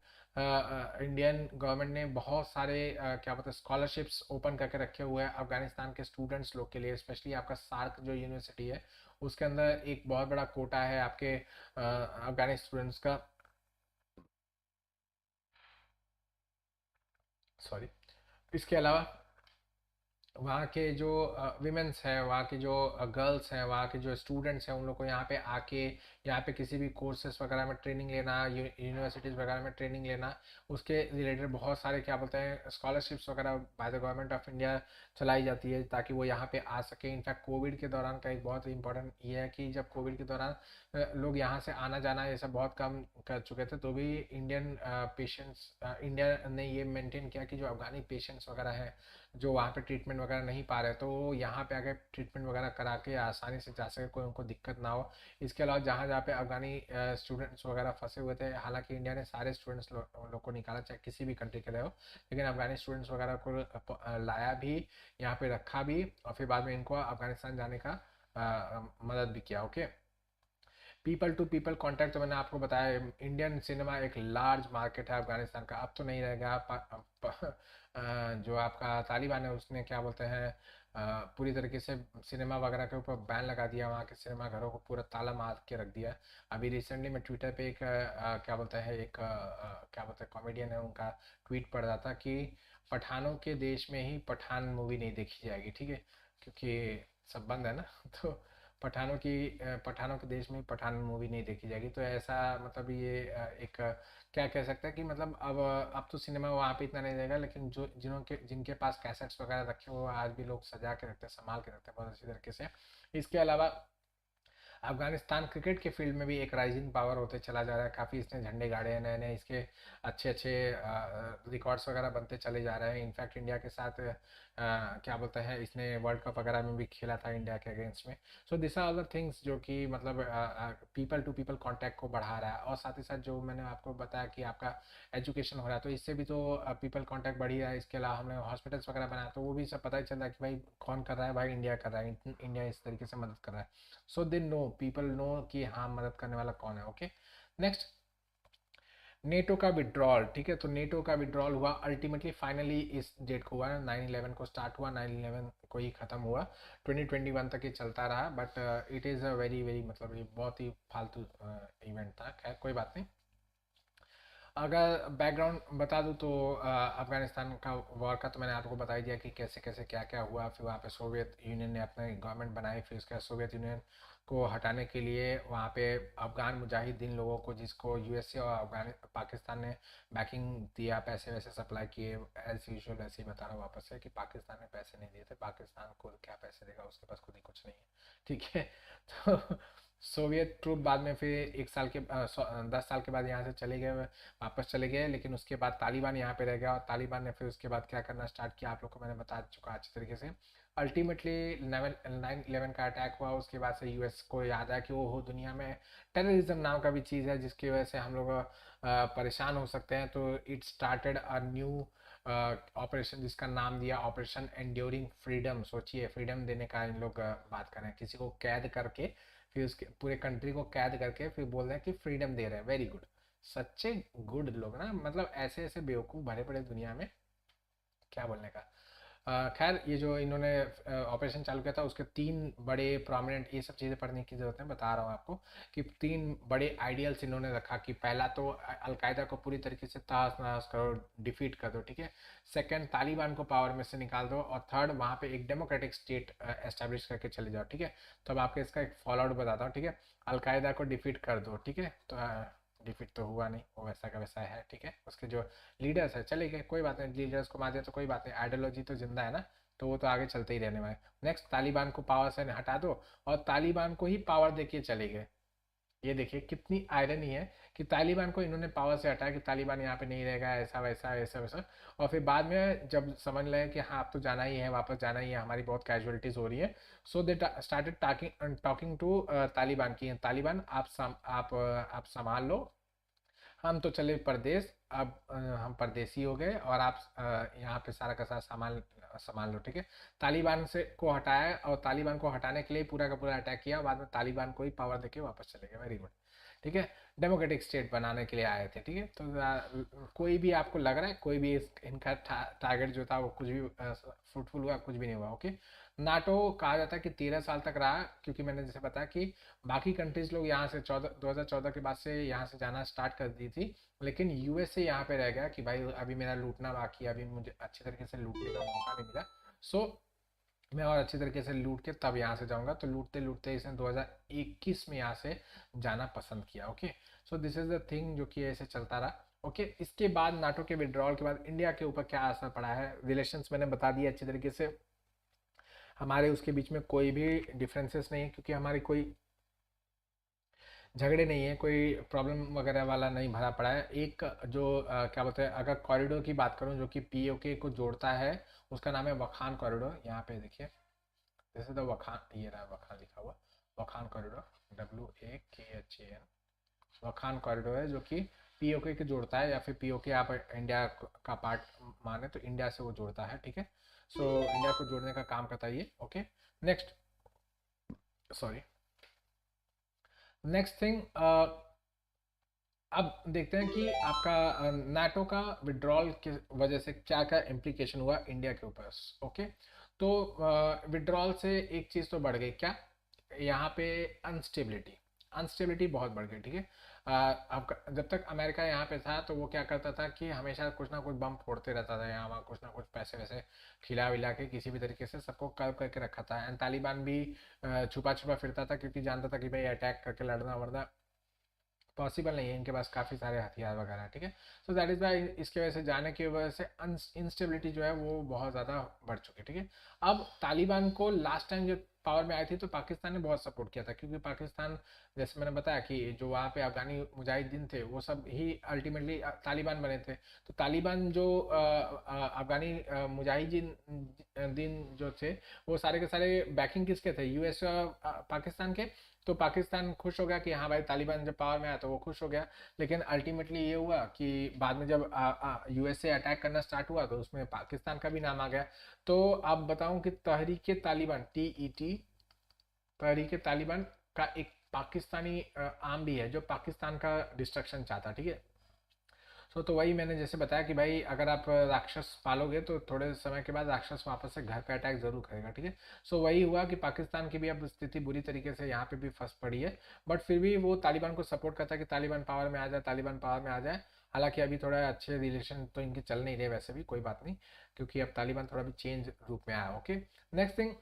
गवर्नमेंट ने बहुत सारे क्या बोलते हैं स्कॉलरशिप्स ओपन करके रखे हुए हैं अफगानिस्तान के स्टूडेंट्स लोग के लिए। स्पेशली आपका सार्क जो यूनिवर्सिटी है उसके अंदर एक बहुत बड़ा कोटा है आपके अफगानी स्टूडेंट्स का, सॉरी। इसके अलावा वहाँ के जो विमेंस हैं, वहाँ की जो गर्ल्स हैं, वहाँ के जो स्टूडेंट्स हैं, उन लोग को यहाँ पे आके यहाँ पे किसी भी कोर्सेज वगैरह में ट्रेनिंग लेना, यूनिवर्सिटीज़ वगैरह में ट्रेनिंग लेना, उसके रिलेटेड बहुत सारे क्या बोलते हैं स्कॉलरशिप्स वगैरह by the government of India चलाई जाती है ताकि वो यहाँ पे आ सके। इनफैक्ट कोविड के दौरान का एक बहुत इंपॉर्टेंट ये है कि जब कोविड के दौरान लोग यहाँ से आना जाना ये सब बहुत कम कर चुके थे, तो भी इंडियन पेशेंट्स, इंडिया ने ये मेंटेन किया कि जो अफगानी पेशेंट्स वगैरह हैं जो वहाँ पे ट्रीटमेंट वगैरह नहीं पा रहे तो वो यहाँ पे आके ट्रीटमेंट वगैरह करा के आसानी से जा सके, कोई उनको दिक्कत ना हो। इसके अलावा जहाँ जहाँ पे अफगानी स्टूडेंट्स वगैरह फंसे हुए थे, हालांकि इंडिया ने सारे स्टूडेंट्स लोग को निकाला, चाहे किसी भी कंट्री के रहे हो, लेकिन अफगानी स्टूडेंट्स वगैरह को लाया भी, यहाँ पे रखा भी, और फिर बाद में इनको अफगानिस्तान जाने का मदद भी किया। Okay. People to people contact, तो मैंने आपको बताया इंडियन सिनेमा एक लार्ज मार्केट है अफगानिस्तान का। अब तो नहीं रहेगा, जो आपका तालिबान है उसने क्या बोलते हैं पूरी तरीके से सिनेमा वगैरह के ऊपर बैन लगा दिया, वहाँ के सिनेमा घरों को पूरा ताला मार के रख दिया। अभी रिसेंटली मैं ट्विटर पे एक क्या बोलते हैं एक क्या बोलते हैं कॉमेडियन है, उनका ट्वीट पढ़ रहा था कि पठानों के देश में ही पठान मूवी नहीं देखी जाएगी, ठीक है, क्योंकि सब बंद है ना तो पठानों के देश में पठान मूवी नहीं देखी जाएगी। तो ऐसा मतलब ये एक क्या कह सकते हैं कि मतलब अब तो सिनेमा वहाँ पे इतना नहीं रहेगा, लेकिन जो जिनके पास कैसेट्स वगैरह रखे हुए आज भी लोग सजा के रखते हैं, संभाल के रखते हैं बहुत अच्छी तरीके से। इसके अलावा अफगानिस्तान क्रिकेट के फील्ड में भी एक राइजिंग पावर होते चला जा रहा है, काफ़ी इसने झंडे गाड़े हैं नए नए, इसके अच्छे अच्छे रिकॉर्ड्स वगैरह बनते चले जा रहे हैं। इनफैक्ट इंडिया के साथ क्या बोलते हैं इसने वर्ल्ड कप वगैरह में भी खेला था इंडिया के अगेंस्ट में। So this are other things जो कि मतलब पीपल टू पीपल कांटेक्ट को बढ़ा रहा है। और साथ ही साथ जो मैंने आपको बताया कि आपका एजुकेशन हो रहा है तो इससे भी तो पीपल कांटेक्ट बढ़ ही रहा है। इसके अलावा हमने हॉस्पिटल्स वगैरह बनाया तो वो भी सब पता ही चल रहा है कि भाई कौन कर रहा है, भाई इंडिया कर रहा है, इंडिया इस तरीके से मदद कर रहा है। So they know, people know कि हाँ मदद करने वाला कौन है। ओके। नेक्स्ट, नेटो का विड्रॉल, ठीक है। तो नेटो का विड्रॉल हुआ अल्टीमेटली, फाइनली इस डेट को हुआ, 9/11 को स्टार्ट हुआ, 9/11 को ही खत्म हुआ, 2021 तक ये चलता रहा, but it is a very very मतलब ये बहुत ही फालतू इवेंट था। खैर कोई बात नहीं। अगर बैकग्राउंड बता दूं तो अफगानिस्तान का वॉर का तो मैंने आपको बता ही दिया कि कैसे कैसे क्या क्या हुआ। फिर वहाँ पे सोवियत यूनियन ने अपने गवर्नमेंट बनाई, फिर उसके बाद सोवियत यूनियन को हटाने के लिए वहाँ पे अफगान मुजाहिदीन लोगों को, जिसको यूएसए और अफगान पाकिस्तान ने बैकिंग दिया, पैसे वैसे सप्लाई किए, एज यूजुअल ऐसे ही बता रहा हूँ वापस से कि पाकिस्तान ने पैसे नहीं दिए थे, पाकिस्तान को क्या पैसे देगा, उसके पास खुद ही कुछ नहीं है, ठीक है। तो सोवियत ट्रूप बाद में फिर 1 साल के 10 साल के बाद यहाँ से चले गए, वापस चले गए, लेकिन उसके बाद तालिबान यहाँ पे रह गया, और तालिबान ने फिर उसके बाद क्या करना स्टार्ट किया आप लोग को मैंने बता चुका अच्छी तरीके से। अल्टीमेटली 9/11 का अटैक हुआ, उसके बाद से यूएस को याद आया कि वो हो दुनिया में टेररिज्म नाम का भी चीज़ है जिसकी वजह से हम लोग परेशान हो सकते हैं। तो it started a new operation जिसका नाम दिया ऑपरेशन एंड्योरिंग फ्रीडम। सोचिए फ्रीडम देने का इन लोग बात कर रहे हैं, किसी को कैद करके, फिर उसके पूरे कंट्री को कैद करके फिर बोल रहे हैं कि फ्रीडम दे रहे हैं। वेरी गुड, सच्चे गुड लोग ना, मतलब ऐसे ऐसे बेवकूफ़ भरे पड़े दुनिया में, क्या बोलने का। खैर ये जो इन्होंने ऑपरेशन चालू किया था उसके 3 बड़े प्रोमिनेंट, ये सब चीज़ें पढ़ने की ज़रूरत है, बता रहा हूँ आपको कि 3 बड़े आइडियल्स इन्होंने रखा कि पहला तो अलकायदा को पूरी तरीके से तहस नहस करो, डिफीट कर दो, ठीक है। सेकंड, तालिबान को पावर में से निकाल दो, और थर्ड वहाँ पे एक डेमोक्रेटिक स्टेट एस्टेब्लिश करके चले जाओ, ठीक है। तो अब आपको इसका एक फॉलो आउट बताता हूँ, ठीक है। अलकायदा को डिफीट कर दो, ठीक है। तो डिफीट तो हुआ नहीं, वो वैसा का वैसा है, ठीक है। उसके जो लीडर्स है चले गए, कोई बात नहीं, लीडर्स को मार दिया तो कोई बात नहीं, आइडियोलॉजी तो जिंदा है ना, तो वो तो आगे चलते ही रहने वाले। नेक्स्ट, तालिबान को पावर से हटा दो, और तालिबान को ही पावर देके चले गए। ये देखिए कितनी आयरनी है कि तालिबान को इन्होंने पावर से हटाया कि तालिबान यहाँ पे नहीं रहेगा, ऐसा वैसा ऐसा वैसा, और फिर बाद में जब समझ लें कि हाँ अब तो जाना ही है, वापस जाना ही है, हमारी बहुत कैजुअलिटीज हो रही है, so they started talking to Taliban की तालिबान आप संभाल लो, हम तो चले परदेश, अब हम परदेसी हो गए और आप यहाँ पे सारा का सारा सामान संभाल लो, ठीक है। तालिबान से को हटाया और तालिबान को हटाने के लिए पूरा का पूरा अटैक किया, बाद में तालिबान को ही पावर देके वापस चले गए, वेरी गुड, ठीक है। डेमोक्रेटिक स्टेट बनाने के लिए आए थे, ठीक है। तो कोई भी आपको लग रहा है कोई भी इनका टारगेट जो था वो कुछ भी फ्रूटफुल हुआ, कुछ भी नहीं हुआ, ओके। नाटो कहा जाता है कि 13 साल तक रहा, क्योंकि मैंने जैसे बताया कि बाकी कंट्रीज लोग यहाँ से 2014 के बाद से यहाँ से जाना स्टार्ट कर दी थी, लेकिन यूएसए यहाँ पे रह गया कि भाई अभी मेरा लूटना बाकी है, अभी मुझे अच्छे तरीके से लूटने का मौका नहीं मिला, सो मैं और अच्छी तरीके से लूट के तब यहाँ से जाऊँगा। तो लूटते लूटते इसने 2021 में यहाँ से जाना पसंद किया, okay. So this is the thing जो कि ऐसे चलता रहा, ओके। इसके बाद नाटो के विड्रॉल के बाद इंडिया के ऊपर क्या असर पड़ा है, रिलेशंस मैंने बता दिया अच्छी तरीके से। हमारे उसके बीच में कोई भी डिफरेंसेस नहीं है, क्योंकि हमारी कोई झगड़े नहीं है, कोई प्रॉब्लम वगैरह वाला नहीं भरा पड़ा है। एक जो क्या बोलते हैं, अगर कॉरिडोर की बात करूं जो कि पीओके को जोड़ता है, उसका नाम है वखान कॉरिडोर। यहाँ पे देखिए, जैसे तो वखान, ये रहा वखान लिखा हुआ, वखान कॉरिडोर, WAKHAN, वखान कॉरिडोर है जो कि पीओके को जोड़ता है, या फिर पीओके आप इंडिया का पार्ट माने तो इंडिया से वो जोड़ता है, ठीक है। सो इंडिया को जोड़ने का काम करता है ये, okay. Next, sorry, next thing, अब देखते हैं कि आपका नाटो का विड्रॉल की वजह से क्या क्या इम्प्लीकेशन हुआ इंडिया के ऊपर, ओके। तो विड्रॉल से एक चीज़ तो बढ़ गई, क्या, यहाँ पे अनस्टेबिलिटी, अनस्टेबिलिटी बहुत बढ़ गई, ठीक है। आपका जब तक अमेरिका यहाँ पे था तो वो क्या करता था कि हमेशा कुछ ना कुछ बम फोड़ते रहता था यहाँ वहाँ, कुछ ना कुछ पैसे वैसे खिला विला के किसी भी तरीके से सबको कर्व करके रखा था। एंड तालिबान भी छुपा छुपा फिरता था, क्योंकि जानता था कि भाई अटैक करके लड़ना वरना पॉसिबल नहीं है, इनके पास काफ़ी सारे हथियार वगैरह है, ठीक है। सो दैट इज़ वाई इसके वजह से जाने की वजह से इंस्टेबिलिटी जो है वो बहुत ज़्यादा बढ़ चुकी है, ठीक है। अब तालिबान को लास्ट टाइम जो पावर में आई थी तो पाकिस्तान ने बहुत सपोर्ट किया था, क्योंकि पाकिस्तान, जैसे मैंने बताया कि जो वहाँ पे अफगानी मुजाहिदीन थे वो सब ही अल्टीमेटली तालिबान बने थे। तो तालिबान जो अफगानी मुजाहिदीन दिन जो थे, वो सारे के सारे बैकिंग किसके थे, यूएस और पाकिस्तान के। तो पाकिस्तान खुश हो गया कि हाँ भाई तालिबान जब पावर में आया तो वो खुश हो गया। लेकिन अल्टीमेटली ये हुआ कि बाद में जब यूएसए अटैक करना स्टार्ट हुआ तो उसमें पाकिस्तान का भी नाम आ गया। तो अब बताऊं कि तहरीक तालिबान, TET, तहरीक तालिबान का एक पाकिस्तानी आर्म भी है जो पाकिस्तान का डिस्ट्रक्शन चाहता है, ठीक है। तो वही मैंने जैसे बताया कि भाई अगर आप राक्षस पालोगे तो थोड़े समय के बाद राक्षस वापस से घर पे अटैक जरूर करेगा, ठीक है। वही हुआ कि पाकिस्तान की भी अब स्थिति बुरी तरीके से यहाँ पे भी फंस पड़ी है। बट फिर भी वो तालिबान को सपोर्ट करता है कि तालिबान पावर में आ जाए, तालिबान पावर में आ जाए। हालांकि अभी थोड़ा अच्छे रिलेशन तो इनके चल नहीं रहे, वैसे भी कोई बात नहीं, क्योंकि अब तालिबान थोड़ा भी चेंज रूप में आया, okay. Next thing,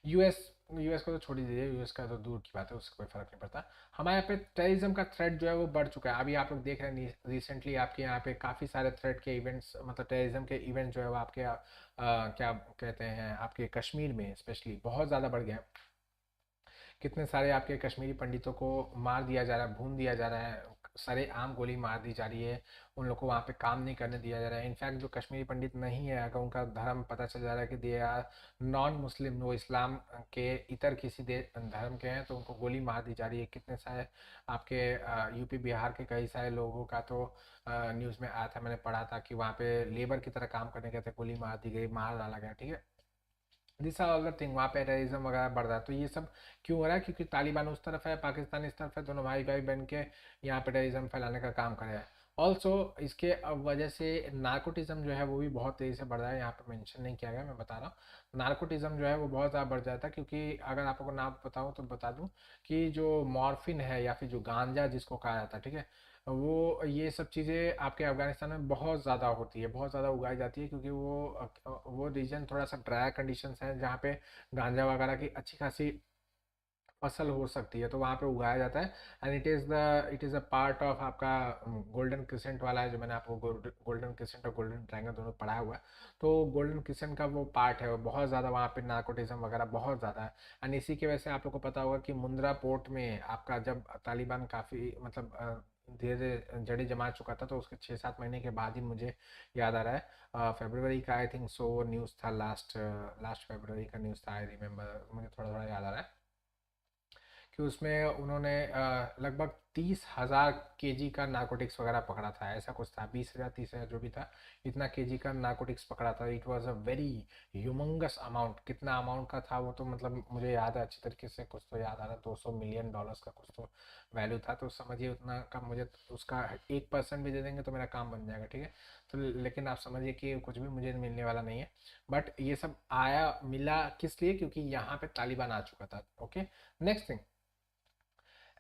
US, US को तो छोड़ ही दीजिए, यूएस का तो दूर की बात है, उससे कोई फर्क नहीं पड़ता। हमारे यहाँ पे टेररिज्म का थ्रेट जो है वो बढ़ चुका है। अभी आप लोग देख रहे हैं रिसेंटली आपके यहाँ पे काफ़ी सारे थ्रेट के इवेंट्स, मतलब टेररिज्म के इवेंट जो है वो आपके क्या कहते हैं, आपके कश्मीर में स्पेशली बहुत ज़्यादा बढ़ गया है। कितने सारे आपके कश्मीरी पंडितों को मार दिया जा रहा है, भून दिया जा रहा है, सरे आम गोली मार दी जा रही है, उन लोग को वहाँ पे काम नहीं करने दिया जा रहा है। इनफैक्ट जो कश्मीरी पंडित नहीं है, अगर उनका धर्म पता चल जा रहा है कि दे आर नॉन मुस्लिम, वो इस्लाम के इतर किसी धर्म के हैं, तो उनको गोली मार दी जा रही है। कितने सारे आपके यूपी बिहार के कई सारे लोगों का तो न्यूज़ में आया था, मैंने पढ़ा था कि वहाँ पे लेबर की तरह काम करने गए थे, गोली मार दी गई, मार डाला गया, ठीक है। This are all the thing, वहाँ पे टेररिज्म वगैरह बढ़ रहा है। तो ये सब क्यों हो रहा है, क्योंकि तालिबान उस तरफ है, पाकिस्तान इस तरफ है, दोनों भाई भाई बन के यहाँ पे टेररिज्म फैलाने का काम कर रहे हैं। ऑल्सो इसके वजह से नार्कोटिज्म जो है वो भी बहुत तेज़ी से बढ़ रहा है। यहाँ पे मेंशन नहीं किया गया, मैं बता रहा हूँ। नार्कोटिज्म जो है वो बहुत ज़्यादा बढ़ जाता है, क्योंकि अगर आपको नाम बताऊँ तो बता दूँ कि जो मॉर्फिन है या फिर जो गांजा जिसको कहा जाता है, ठीक है, वो ये सब चीज़ें आपके अफगानिस्तान में बहुत ज़्यादा होती है, बहुत ज़्यादा उगाई जाती है, क्योंकि वो रीजन थोड़ा सा ड्राई कंडीशंस है जहाँ पे गांजा वगैरह की अच्छी खासी फसल हो सकती है, तो वहाँ पे उगाया जाता है। And it is a part of आपका गोल्डन क्रिसेंट वाला है, जो मैंने आपको गोल्डन क्रिसेंट और गोल्डन ट्रायंगल दोनों पढ़ा हुआ है। तो गोल्डन क्रिसेंट का वो पार्ट है, वो बहुत ज़्यादा वहाँ पे नार्कोटिज्म वगैरह बहुत ज़्यादा है। एंड इसी की वजह से आप लोग को पता होगा कि मुंद्रा पोर्ट में आपका जब तालिबान काफ़ी मतलब धीरे धीरे जड़ें जमा चुका था, तो उसके 6-7 महीने के बाद ही मुझे याद आ रहा है, फरवरी का आई थिंक सो न्यूज़ था, लास्ट लास्ट फरवरी का न्यूज़ था, आई रिमेम्बर, मुझे थोड़ा थोड़ा याद आ रहा है कि उसमें उन्होंने लगभग 30,000 केजी का नार्कोटिक्स वगैरह पकड़ा था, ऐसा कुछ था, 20,000 30,000 जो भी था, इतना केजी का नार्कोटिक्स पकड़ा था। It was a very humongous amount. कितना अमाउंट का था वो तो मतलब मुझे याद है अच्छी तरीके से, कुछ तो याद आ रहा, $200 मिलियन का कुछ तो वैल्यू था। तो समझिए उतना का मुझे उसका 1% भी दे देंगे तो मेरा काम बन जाएगा, ठीक है। तो लेकिन आप समझिए कि कुछ भी मुझे मिलने वाला नहीं है। बट ये सब आया मिला किस लिए, क्योंकि यहाँ पे तालिबान आ चुका था। Okay, next thing,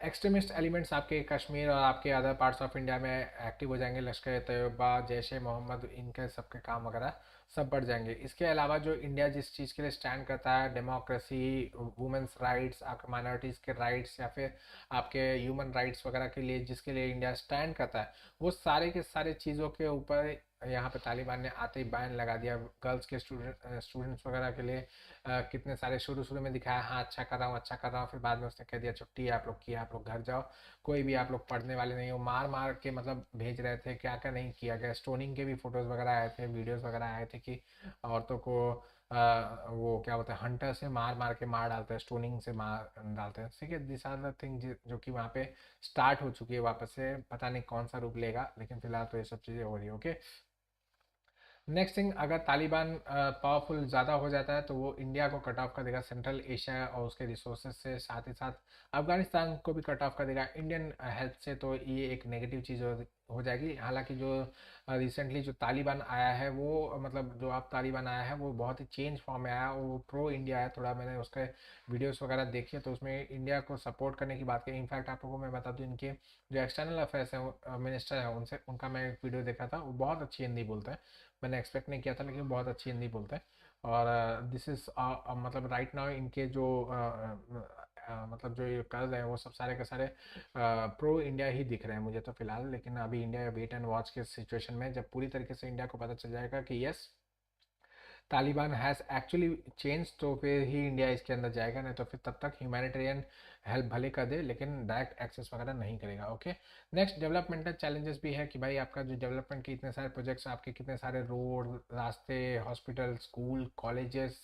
extremist elements आपके कश्मीर और आपके अदर पार्ट्स ऑफ इंडिया में एक्टिव हो जाएंगे। लश्कर ए तैयबा, जैश ए मोहम्मद, इनके सबके काम वगैरह सब बढ़ जाएंगे। इसके अलावा जो इंडिया जिस चीज़ के लिए स्टैंड करता है, डेमोक्रेसी, वुमेंस राइट्स, आपके माइनॉरिटीज़ के राइट्स, या फिर आपके ह्यूमन राइट्स वगैरह के लिए जिसके लिए इंडिया स्टैंड करता है, वो सारे के सारे चीज़ों के ऊपर यहाँ पे तालिबान ने आते ही बैन लगा दिया। गर्ल्स के स्टूडेंट्स वगैरह के लिए कितने सारे शुरू शुरू में दिखाया, हाँ अच्छा कर रहा हूँ अच्छा कर रहा हूँ, फिर बाद में उसने कह दिया छुट्टी है आप लोग की, आप लोग घर जाओ, कोई भी आप लोग पढ़ने वाले नहीं हो। मार मार के मतलब भेज रहे थे, क्या क्या नहीं किया गया। स्टोनिंग के भी फोटोज़ वगैरह आए थे, वीडियोज़ वगैरह आए थे कि औरतों को वो क्या बोलते हैं, हंटर से मार मार के मार डालते हैं, स्टोनिंग से मार डालते हैं, ठीक है। दिस आर द थिंग जो कि वहाँ पे स्टार्ट हो चुकी है वापस से, पता नहीं कौन सा रूप लेगा, लेकिन फिलहाल तो ये सब चीज़ें हो रही है। ओके, नेक्स्ट थिंग, अगर तालिबान पावरफुल ज़्यादा हो जाता है तो वो इंडिया को कट ऑफ कर देगा सेंट्रल एशिया और उसके रिसोर्सेज से, साथ ही साथ अफगानिस्तान को भी कट ऑफ कर देगा इंडियन हेल्प से। तो ये एक नेगेटिव चीज़ हो जाएगी। हालांकि जो रिसेंटली जो तालिबान आया है वो मतलब जो अब तालिबान आया है वो बहुत ही चेंज फॉर्म में आया, वो प्रो इंडिया है थोड़ा। मैंने उसके वीडियोस वगैरह देखी तो उसमें इंडिया को सपोर्ट करने की बात की। इनफैक्ट आप लोगों को मैं बता दूं, इनके जो एक्सटर्नल अफेयर्स हैं मिनिस्टर है, उनसे उनका मैं एक वीडियो देखा था, वो बहुत अच्छी हिंदी बोलते हैं। मैंने एक्सपेक्ट नहीं किया था, लेकिन बहुत अच्छी हिंदी बोलते हैं। और दिस इज़ मतलब राइट नाउ इनके जो मतलब जो ये कर रहे हैं वो सब सारे के सारे प्रो इंडिया ही दिख रहे हैं मुझे तो फिलहाल। लेकिन अभी इंडिया वेट एंड वॉच के सिचुएशन में, जब पूरी तरीके से इंडिया को पता चल जाएगा कि yes Taliban has actually change, तो फिर ही इंडिया इसके अंदर जाएगा। नहीं तो फिर तब तक ह्यूमैनिटेरियन हेल्प भले कर दे लेकिन डायरेक्ट एक्सेस वगैरह नहीं करेगा। ओके, नेक्स्ट, डेवलपमेंटल चैलेंजेस भी है कि भाई आपका जो डेवलपमेंट के इतने सारे प्रोजेक्ट्स, आपके कितने सारे रोड, रास्ते, हॉस्पिटल, स्कूल, कॉलेजेस,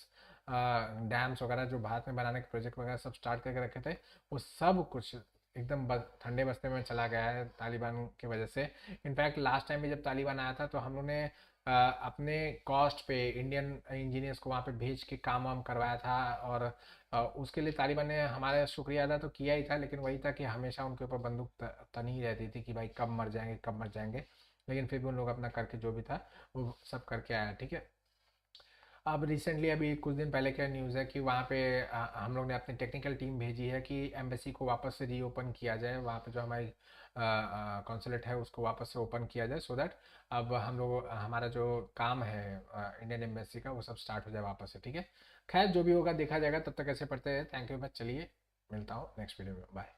डैम्स वगैरह जो भारत में बनाने के प्रोजेक्ट वगैरह सब स्टार्ट करके रखे थे, वो सब कुछ एकदम ठंडे बस्ते में चला गया है तालिबान की वजह से। इनफैक्ट लास्ट टाइम भी जब तालिबान आया था तो हम लोग ने अपने कॉस्ट पे इंडियन इंजीनियर्स को वहाँ पे भेज के काम वाम करवाया था। और उसके लिए तालिबान ने हमारा शुक्रिया अदा तो किया ही था, लेकिन वही था कि हमेशा उनके ऊपर बंदूक तनी रहती थी कि भाई कब मर जाएंगे कब मर जाएंगे। लेकिन फिर भी उन लोग अपना करके जो भी था वो सब करके आया, ठीक है। अब रिसेंटली अभी कुछ दिन पहले क्या न्यूज़ है कि वहाँ पे हम लोग ने अपनी टेक्निकल टीम भेजी है कि एम्बेसी को वापस से रीओपन किया जाए, वहाँ पे जो हमारी कॉन्सुलेट है उसको वापस से ओपन किया जाए, सो दैट अब हम लोग हमारा जो काम है इंडियन एम्बेसी का वो सब स्टार्ट हो जाए वापस से, ठीक है। खैर जो भी होगा देखा जाएगा, तब तक ऐसे पढ़ते हैं। थैंक यू, बस चलिए मिलता हूँ नेक्स्ट वीडियो में, बाय।